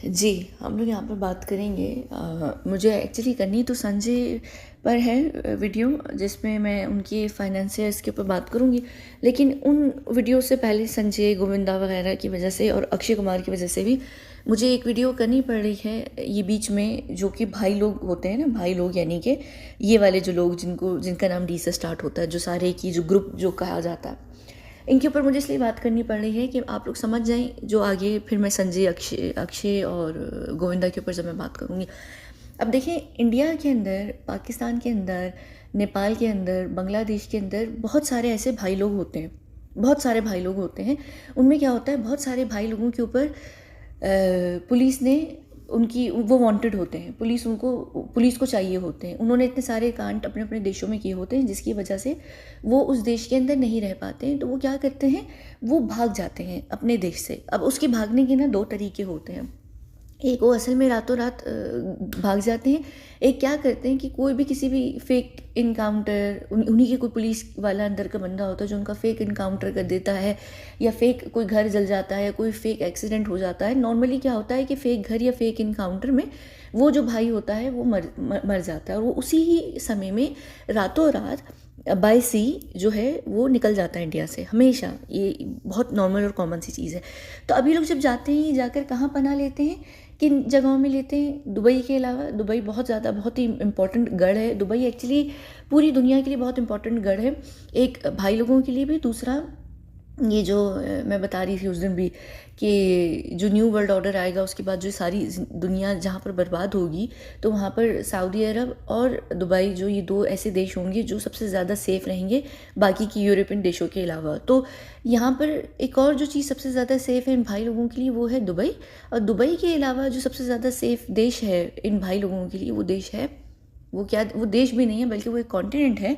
जी, हम लोग यहाँ पर बात करेंगे। मुझे एक्चुअली करनी तो संजय पर है वीडियो, जिसमें मैं उनके फाइनेंसियर्स के ऊपर बात करूँगी। लेकिन उन वीडियो से पहले संजय, गोविंदा वगैरह की वजह से और अक्षय कुमार की वजह से भी मुझे एक वीडियो करनी पड़ रही है ये बीच में, जो कि भाई लोग होते हैं ना, भाई लोग यानी कि ये वाले जो लोग जिनका नाम डी से स्टार्ट होता है, जो सारे की जो ग्रुप जो कहा जाता है, इनके ऊपर मुझे इसलिए बात करनी पड़ रही है कि आप लोग समझ जाएं जो आगे फिर मैं संजय, अक्षय अक्षय और गोविंदा के ऊपर जब मैं बात करूँगी। अब देखिए, इंडिया के अंदर, पाकिस्तान के अंदर, नेपाल के अंदर, बांग्लादेश के अंदर बहुत सारे ऐसे भाई लोग होते हैं। बहुत सारे भाई लोग होते हैं। उनमें क्या होता है, बहुत सारे भाई लोगों के ऊपर पुलिस ने उनकी वो वांटेड होते हैं। पुलिस को चाहिए होते हैं। उन्होंने इतने सारे कांड अपने अपने देशों में किए होते हैं, जिसकी वजह से वो उस देश के अंदर नहीं रह पाते हैं। तो वो क्या करते हैं, वो भाग जाते हैं अपने देश से। अब उसके भागने के ना दो तरीके होते हैं। एक, वो असल में रातों रात भाग जाते हैं। एक क्या करते हैं कि कोई भी किसी भी फेक इनकाउंटर, उन्हीं के कोई पुलिस वाला अंदर का बंदा होता है जो उनका फेक इनकाउंटर कर देता है, या फेक कोई घर जल जाता है, कोई फेक एक्सीडेंट हो जाता है। नॉर्मली क्या होता है कि फेक घर या फेक इनकाउंटर में वो जो भाई होता है वो मर जाता है, और वो उसी ही समय में रातों रात बाय सी जो है वो निकल जाता है इंडिया से। हमेशा ये बहुत नॉर्मल और कॉमन सी चीज़ है। तो अभी लोग जब जाते हैं, जाकर कहाँ पनाह लेते हैं, किन जगहों में लेते हैं? दुबई के अलावा, दुबई बहुत ही इम्पॉर्टेंट गढ़ है। दुबई एक्चुअली पूरी दुनिया के लिए बहुत इंपॉर्टेंट गढ़ है, एक भाई लोगों के लिए भी। दूसरा, ये जो मैं बता रही थी उस दिन भी कि जो न्यू वर्ल्ड ऑर्डर आएगा उसके बाद जो सारी दुनिया जहाँ पर बर्बाद होगी, तो वहाँ पर सऊदी अरब और दुबई, जो ये दो ऐसे देश होंगे जो सबसे ज़्यादा सेफ़ रहेंगे बाकी की यूरोपियन देशों के अलावा। तो यहाँ पर एक और जो चीज़ सबसे ज़्यादा सेफ़ है इन भाई लोगों के लिए, वो है दुबई। और दुबई के अलावा जो सबसे ज़्यादा सेफ़ देश है इन भाई लोगों के लिए, वो देश है, वो क्या, वो देश भी नहीं है बल्कि वो एक कॉन्टिनेंट है,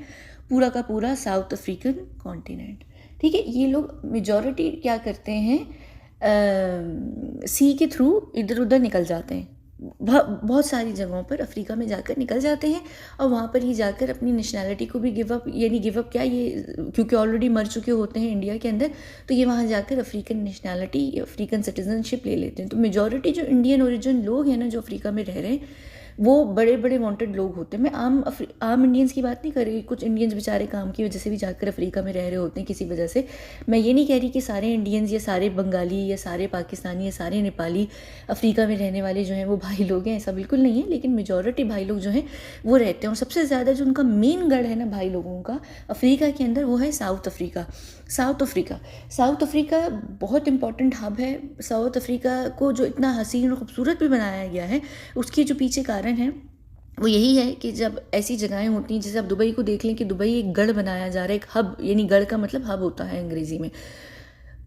पूरा का पूरा साउथ अफ्रीकन कॉन्टिनेंट। ठीक है, ये लोग मेजॉरिटी क्या करते हैं, सी के थ्रू इधर उधर निकल जाते हैं। बहुत सारी जगहों पर अफ्रीका में जाकर निकल जाते हैं, और वहाँ पर ही जाकर अपनी नेशनैलिटी को भी गिव अप, यानी गिव अप क्या, ये क्योंकि ऑलरेडी मर चुके होते हैं इंडिया के अंदर, तो ये वहाँ जाकर अफ्रीकन नेशनैलिटी, अफ्रीकन सिटीजनशिप ले लेते हैं। तो मेजॉरिटी जो इंडियन ओरिजिन लोग हैं ना, जो अफ्रीका में रह रहे हैं, वो बड़े बड़े वांटेड लोग होते हैं। मैं आम इंडियंस की बात नहीं कर रही। कुछ इंडियंस बेचारे काम की वजह से भी जाकर अफ्रीका में रह रहे होते हैं किसी वजह से। मैं ये नहीं कह रही कि सारे इंडियंस या सारे बंगाली या सारे पाकिस्तानी या सारे नेपाली अफ्रीका में रहने वाले जो हैं वो भाई लोग हैं, ऐसा बिल्कुल नहीं है। लेकिन मेजॉरिटी भाई लोग जो हैं वो रहते हैं, और सबसे ज़्यादा जो उनका मेन गढ़ है ना भाई लोगों का अफ्रीका के अंदर, वो है साउथ अफ्रीका। साउथ अफ्रीका बहुत इंपॉर्टेंट हब है। साउथ अफ्रीका को जो इतना हसीन और खूबसूरत भी बनाया गया है, उसके जो पीछे कारण है वो यही है कि जब ऐसी जगहें होती हैं, जैसे आप दुबई को देख लें कि दुबई एक गढ़ बनाया जा रहा है, एक हब, यानी गढ़ का मतलब हब होता है अंग्रेजी में।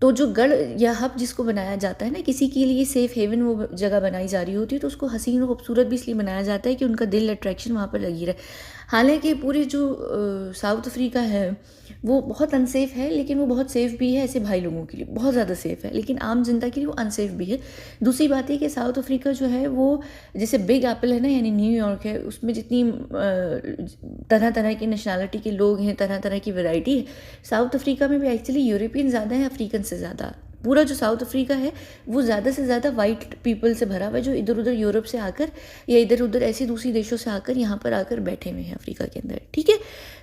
तो जो गढ़ या हब जिसको बनाया जाता है ना, किसी के लिए सेफ हेवन वो जगह बनाई जा रही होती है, तो उसको हसीन और खूबसूरत भी इसलिए बनाया जाता है कि उनका दिल अट्रैक्शन वहाँ पर लगी रहे। हालांकि पूरी जो साउथ अफ्रीका है वो बहुत अनसेफ है, लेकिन वो बहुत सेफ़ भी है ऐसे भाई लोगों के लिए, बहुत ज़्यादा सेफ़ है, लेकिन आम जनता के लिए वो अनसेफ भी है। दूसरी बात है कि साउथ अफ्रीका जो है वो, जैसे बिग एप्पल है ना, यानी न्यूयॉर्क है, उसमें जितनी तरह तरह की नेशनैलिटी के लोग हैं, तरह तरह की वैरायटी है, साउथ अफ्रीका में भी एक्चुअली यूरोपियन ज़्यादा है अफ्रीकन से ज़्यादा। पूरा जो साउथ अफ्रीका है वो ज़्यादा से ज़्यादा वाइट पीपल से भरा हुआ है, जो इधर उधर यूरोप से आकर या इधर उधर ऐसी दूसरी देशों से आकर यहाँ पर आकर बैठे हुए हैं अफ्रीका के अंदर। ठीक है,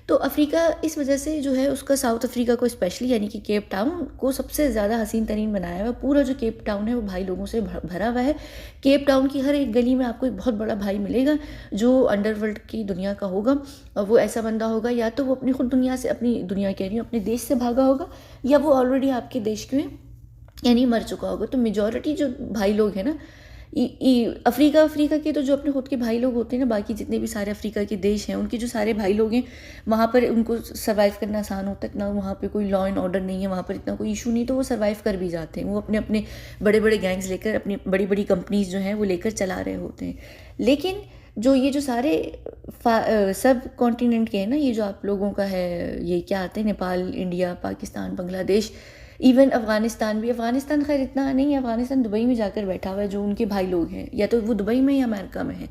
तो अफ्रीका इस वजह से जो है उसका, साउथ अफ्रीका को स्पेशली, यानी कि केप टाउन को सबसे ज़्यादा हसीन तरीन बनाया हुआ है। पूरा जो केप टाउन है वो भाई लोगों से भरा हुआ है। केप टाउन की हर एक गली में आपको एक बहुत बड़ा भाई मिलेगा जो अंडरवर्ल्ड की दुनिया का होगा, और वो ऐसा बंदा होगा, या तो वो अपनी खुद दुनिया से, अपनी दुनिया कह रही हूँ, अपने देश से भागा होगा, या वो ऑलरेडी आपके देश के यानी मर चुका होगा। तो मेजॉरिटी जो भाई लोग हैं ना, अफ्रीका के, तो जो अपने खुद के भाई लोग होते हैं ना, बाकी जितने भी सारे अफ्रीका के देश हैं उनके जो सारे भाई लोग हैं, वहाँ पर उनको सर्वाइव करना आसान होता है। इतना वहाँ पे कोई लॉ एंड ऑर्डर नहीं है, वहाँ पर इतना कोई इशू नहीं, तो वो सर्वाइव कर भी जाते हैं। वो अपने अपने बड़े बड़े गैंग्स लेकर, अपनी बड़ी बड़ी कंपनीज जो हैं वो लेकर चला रहे होते हैं। लेकिन ये जो सारे सब कॉन्टिनेंट के हैं ना, ये जो आप लोगों का है, ये क्या आते हैं, नेपाल, इंडिया, पाकिस्तान, बांग्लादेश, इवन अफगानिस्तान भी। अफगानिस्तान खैर इतना नहीं है, अफगानिस्तान दुबई में जाकर बैठा हुआ है, जो उनके भाई लोग हैं, या तो वो दुबई में या अमेरिका में है।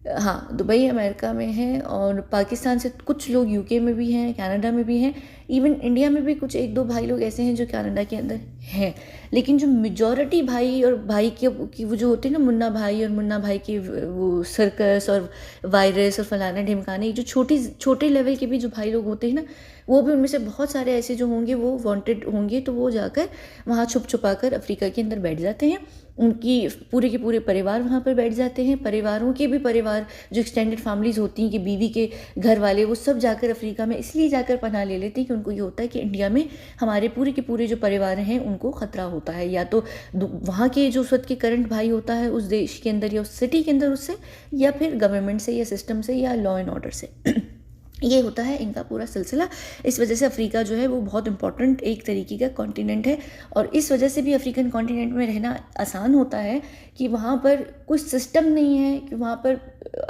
हाँ, दुबई अमेरिका में है, और पाकिस्तान से कुछ लोग यूके में भी हैं, कनाडा में भी हैं, इवन इंडिया में भी कुछ एक दो भाई लोग ऐसे हैं जो कनाडा के अंदर हैं। लेकिन जो मेजॉरिटी भाई और भाई के की वो जो होते हैं ना, मुन्ना भाई और मुन्ना भाई के वो सर्कस और वायरस और फलाना ढिमकाने, जो छोटे लेवल के भी जो भाई लोग होते हैं ना, वो भी उनमें से बहुत सारे ऐसे जो होंगे वो वांटेड होंगे, तो वो जाकर वहाँ छुप छुपा कर अफ्रीका के अंदर बैठ जाते हैं। उनकी पूरे के पूरे परिवार वहाँ पर बैठ जाते हैं, परिवारों के भी परिवार जो एक्सटेंडेड फैमिलीज़ होती हैं कि बीवी के घर वाले, वो सब जाकर अफ्रीका में इसलिए जाकर पनाह ले लेते हैं कि उनको ये होता है कि इंडिया में हमारे पूरे के पूरे जो परिवार हैं उनको ख़तरा होता है, या तो वहाँ के जो उस वक्त के करंट भाई होता है उस देश के अंदर या उस सिटी के अंदर उससे, या फिर गवर्नमेंट से या सिस्टम से या लॉ एंड ऑर्डर से। ये होता है इनका पूरा सिलसिला। इस वजह से अफ्रीका जो है वो बहुत इंपॉर्टेंट एक तरीके का कॉन्टिनेंट है, और इस वजह से भी अफ्रीकन कॉन्टिनेंट में रहना आसान होता है कि वहाँ पर कुछ सिस्टम नहीं है कि वहाँ पर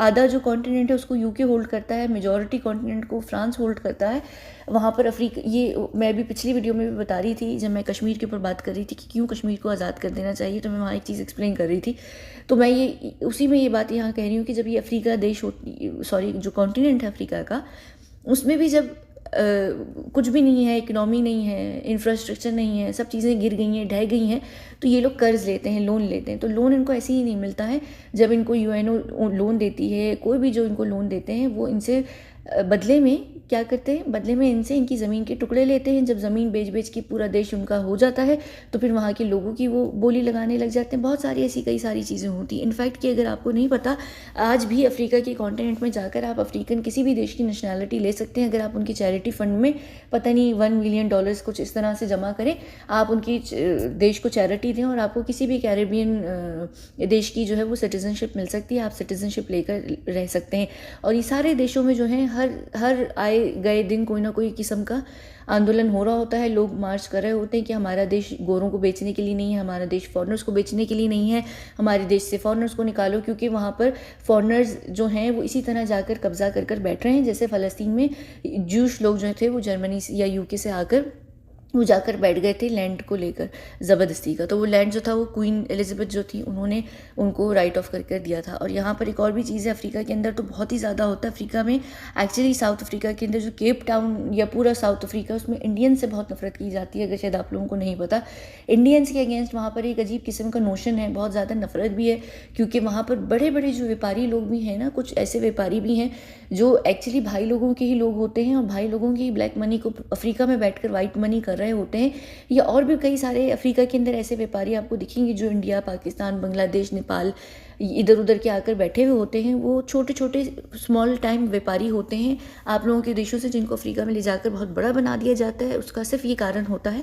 आधा जो कॉन्टिनेंट है उसको यूके होल्ड करता है, मेजॉरिटी कॉन्टिनेंट को फ्रांस होल्ड करता है। वहाँ पर अफ्रीका, ये मैं भी पिछली वीडियो में भी बता रही थी जब मैं कश्मीर के ऊपर बात कर रही थी कि क्यों कश्मीर को आज़ाद कर देना चाहिए, तो मैं वहाँ एक चीज़ एक्सप्लेन कर रही थी। तो मैं ये उसी में ये बात यहाँ कह रही हूँ कि जब ये अफ्रीका देश सॉरी जो कॉन्टिनेंट है अफ्रीका का, उसमें भी जब कुछ भी नहीं है, इकनॉमी नहीं है, इंफ्रास्ट्रक्चर नहीं है, सब चीज़ें गिर गई हैं, ढह गई हैं, तो ये लोग कर्ज लेते हैं, लोन लेते हैं। तो लोन इनको ऐसे ही नहीं मिलता है। जब इनको यूएनओ लोन देती है, कोई भी जो इनको लोन देते हैं, वो इनसे बदले में क्या करते हैं, बदले में इनसे इनकी ज़मीन के टुकड़े लेते हैं। जब ज़मीन बेच बेच के पूरा देश उनका हो जाता है, तो फिर वहाँ के लोगों की वो बोली लगाने लग जाते हैं। बहुत सारी ऐसी कई सारी चीज़ें होती हैं। इनफैक्ट कि अगर आपको नहीं पता, आज भी अफ्रीका के कॉन्टिनेंट में जाकर आप अफ्रीकन किसी भी देश की नेशनैलिटी ले सकते हैं। अगर आप उनकी चैरिटी फंड में पता नहीं $1 मिलियन कुछ इस तरह से जमा करें, आप उनकी देश को चैरिटी दें, और आपको किसी भी कैरेबियन देश की जो है वो सिटीजनशिप मिल सकती है। आप सिटीजनशिप लेकर रह सकते हैं। और ये सारे देशों में जो है हर आए गए दिन कोई ना कोई किस्म का आंदोलन हो रहा होता है। लोग मार्च कर रहे होते हैं कि हमारा देश गोरों को बेचने के लिए नहीं है, हमारा देश फॉरेनर्स को बेचने के लिए नहीं है, हमारे देश से फॉरेनर्स को निकालो, क्योंकि वहाँ पर फॉरेनर्स जो हैं वो इसी तरह जाकर कब्जा कर कर बैठ रहे हैं। जैसे फ़लस्तीन में जूश लोग जो थे वो जर्मनी या यूके से आकर वो जाकर बैठ गए थे लैंड को लेकर ज़बरदस्ती का। तो वो लैंड जो था वो क्वीन एलिज़ाबेथ जो थी उन्होंने उनको राइट ऑफ कर दिया था। और यहाँ पर एक और भी चीज़ है, अफ्रीका के अंदर तो बहुत ही ज़्यादा होता है। अफ्रीका में एक्चुअली साउथ अफ्रीका के अंदर जो केप टाउन या पूरा साउथ अफ्रीका, उसमें इंडियन से बहुत नफरत की जाती है। अगर शायद आप लोगों को नहीं पता, इंडियंस के अगेंस्ट वहाँ पर एक अजीब किस्म का नोशन है, बहुत ज़्यादा नफरत भी है, क्योंकि वहाँ पर बड़े बड़े जो व्यापारी लोग भी हैं ना, कुछ ऐसे व्यापारी भी हैं जो एक्चुअली भाई लोगों के ही लोग होते हैं, और भाई लोगों की ब्लैक मनी को अफ्रीका में बैठकर वाइट मनी कर रहे होते हैं। या और भी कई सारे अफ्रीका के अंदर ऐसे व्यापारी आपको दिखेंगे जो इंडिया, पाकिस्तान, बांग्लादेश, नेपाल इधर उधर के आकर बैठे हुए होते हैं। वो छोटे छोटे स्मॉल टाइम व्यापारी होते हैं आप लोगों के देशों से, जिनको अफ्रीका में ले जाकर बहुत बड़ा बना दिया जाता है। उसका सिर्फ ये कारण होता है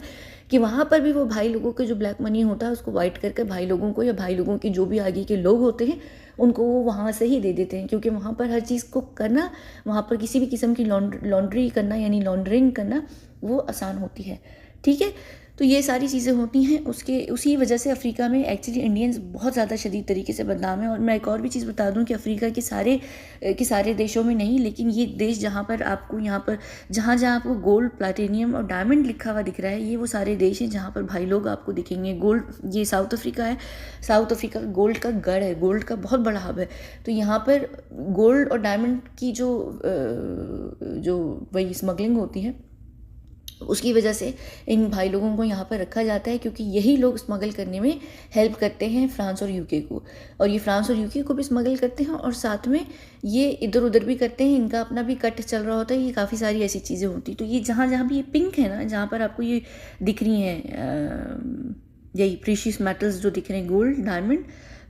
कि वहाँ पर भी वो भाई लोगों के जो ब्लैक मनी होता है उसको वाइट करके भाई लोगों को, या भाई लोगों की जो भी आगे के लोग होते हैं उनको वो वहाँ से ही दे देते हैं। क्योंकि वहाँ पर हर चीज़ को करना, वहाँ पर किसी भी किस्म की लॉन्ड्री करना यानी लॉन्ड्रिंग करना वो आसान होती है। ठीक है, तो ये सारी चीज़ें होती हैं। उसी वजह से अफ्रीका में एक्चुअली इंडियंस बहुत ज़्यादा शदीद तरीके से बदनाम है। और मैं एक और भी चीज़ बता दूं कि अफ्रीका के सारे देशों में नहीं, लेकिन ये देश जहाँ पर आपको यहाँ पर जहाँ जहाँ आपको गोल्ड, प्लैटिनियम और डायमंड लिखा हुआ दिख रहा है, ये वो सारे देश हैं जहाँ पर भाई लोग आपको दिखेंगे। गोल्ड, ये साउथ अफ्रीका है। साउथ अफ्रीका गोल्ड का गढ़ है, गोल्ड का बहुत बड़ा हब है। तो यहाँ पर गोल्ड और डायमंड की जो वही स्मगलिंग होती है, उसकी वजह से इन भाई लोगों को यहाँ पर रखा जाता है, क्योंकि यही लोग स्मगल करने में हेल्प करते हैं फ्रांस और यूके को। और ये फ्रांस और यूके को भी स्मगल करते हैं, और साथ में ये इधर उधर भी करते हैं। इनका अपना भी कट चल रहा होता है। ये काफ़ी सारी ऐसी चीज़ें होती। तो ये जहाँ जहाँ भी ये पिंक है ना, जहाँ पर आपको ये दिख रही हैं यही प्रीशियस मेटल्स जो दिख रहे हैं, गोल्ड, डायमंड,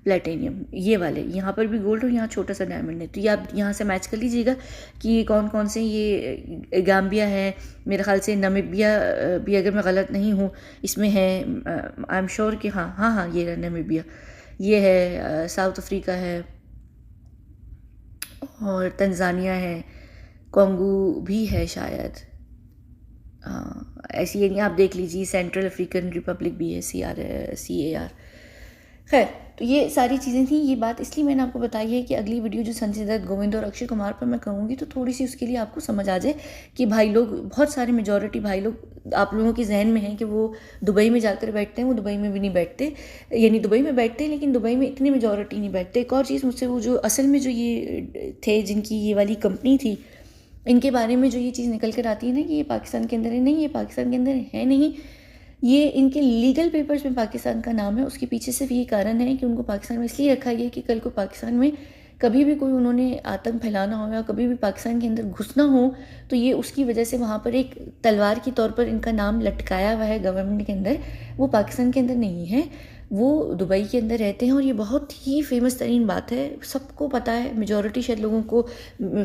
प्लेटिनियम, ये वाले, यहाँ पर भी गोल्ड और यहाँ छोटा सा डायमंड है। तो ये आप यहाँ से मैच कर लीजिएगा कि कौन कौन से, ये गाम्बिया है, मेरे ख्याल से नमीबिया भी अगर मैं गलत नहीं हूँ इसमें है, आई एम श्योर कि हाँ ये है नमीबिया, ये है साउथ अफ्रीका है, और तंजानिया है, कॉन्गो भी है शायद, हाँ ऐसी यानी आप देख लीजिए। सेंट्रल अफ्रीकन रिपब्लिक भी है, CAR। खैर तो ये सारी चीज़ें थी। ये बात इसलिए मैंने आपको बताई है कि अगली वीडियो जो संजय दत्त, गोविंद और अक्षय कुमार पर मैं करूँगी तो थोड़ी सी उसके लिए आपको समझ आ जाए कि भाई लोग, बहुत सारे मेजॉरिटी भाई लोग आप लोगों के जहन में हैं कि वो दुबई में जाकर बैठते हैं, वो दुबई में भी नहीं बैठते, यानी दुबई में बैठते हैं लेकिन दुबई में इतनी मेजॉरिटी नहीं बैठते। एक और चीज़ मुझसे वो जो असल में जो ये थे जिनकी ये वाली कंपनी थी, इनके बारे में जो ये चीज़ निकल कर आती है ना कि ये पाकिस्तान के अंदर है, नहीं ये पाकिस्तान के अंदर है नहीं, ये इनके लीगल पेपर्स में पाकिस्तान का नाम है। उसके पीछे सिर्फ ये कारण है कि उनको पाकिस्तान में इसलिए रखा गया कि कल को पाकिस्तान में कभी भी कोई उन्होंने आतंक फैलाना हो या कभी भी पाकिस्तान के अंदर घुसना हो तो ये उसकी वजह से वहाँ पर एक तलवार के तौर पर इनका नाम लटकाया हुआ है गवर्नमेंट के अंदर। वो पाकिस्तान के अंदर नहीं है, वो दुबई के अंदर रहते हैं। और ये बहुत ही फेमस तरीन बात है, सबको पता है, मेजॉरिटी शायद लोगों को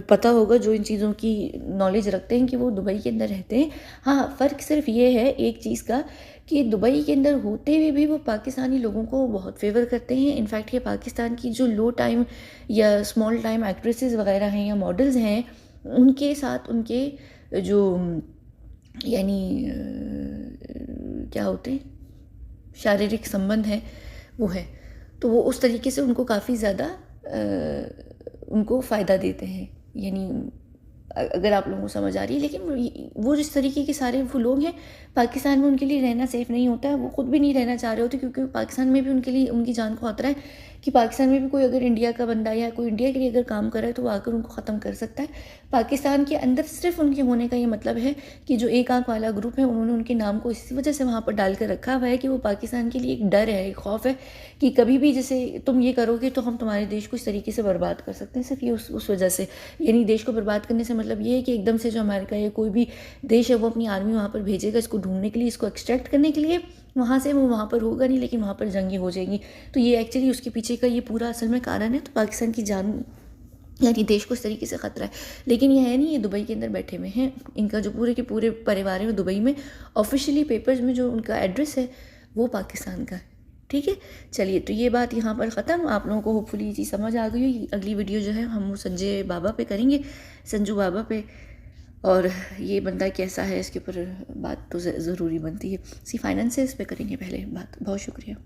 पता होगा जो इन चीज़ों की नॉलेज रखते हैं कि वो दुबई के अंदर रहते हैं। हाँ, फ़र्क सिर्फ ये है एक चीज़ का कि दुबई के अंदर होते हुए भी वो पाकिस्तानी लोगों को बहुत फेवर करते हैं। इनफैक्ट ये पाकिस्तान की जो लो टाइम या स्मॉल टाइम एक्ट्रेसेस वगैरह हैं या मॉडल्स हैं, उनके साथ उनके जो यानी क्या होते हैं, शारीरिक संबंध है वो है, तो वो उस तरीके से उनको काफ़ी ज़्यादा उनको फ़ायदा देते हैं। यानी अगर आप लोगों को समझ आ रही है। लेकिन वो जिस तरीके के सारे वो लोग हैं, पाकिस्तान में उनके लिए रहना सेफ़ नहीं होता है, वो खुद भी नहीं रहना चाह रहे होते, क्योंकि पाकिस्तान में भी उनके लिए उनकी जान को खतरा है कि पाकिस्तान में भी कोई अगर इंडिया का बंदा या कोई इंडिया के लिए अगर काम कर रहा है तो वो आकर उनको ख़त्म कर सकता है। पाकिस्तान के अंदर सिर्फ उनके होने का ये मतलब है कि जो एक आंख वाला ग्रुप है, उन्होंने उनके नाम को इसी वजह से वहाँ पर डाल कर रखा हुआ है कि वो पाकिस्तान के लिए एक डर है, एक खौफ है कि कभी भी जैसे तुम ये करोगे तो हम तुम्हारे देश को इस तरीके से बर्बाद कर सकते हैं। सिर्फ ये उस वजह से, यानी देश को बर्बाद करने से मतलब ये है कि एकदम से जो अमेरिका या कोई भी देश है वो अपनी आर्मी वहाँ पर भेजेगा इसको ढूंढने के लिए, इसको एक्सट्रैक्ट करने के लिए, वहाँ से वो वहाँ पर होगा नहीं, लेकिन वहाँ पर जंगें हो जाएंगी। तो ये एक्चुअली उसके पीछे का ये पूरा असल में कारण है। तो पाकिस्तान की जान यानी देश को इस तरीके से ख़तरा है। लेकिन ये है नहीं, ये दुबई के अंदर बैठे हुए हैं, इनका जो पूरे के पूरे परिवार है वो दुबई में, ऑफिशियली पेपर्स में जो उनका एड्रेस है वो पाकिस्तान का है। ठीक है, चलिए, तो ये बात यहाँ पर ख़त्म। आप लोगों को होपफुली ये चीज़ समझ आ गई होगी। अगली वीडियो जो है हम वो संजय बाबा पे करेंगे, संजू बाबा पे, और ये बंदा कैसा है इसके ऊपर बात तो ज़रूरी बनती है। फाइनेंसेस पे करेंगे पहले बात। बहुत शुक्रिया।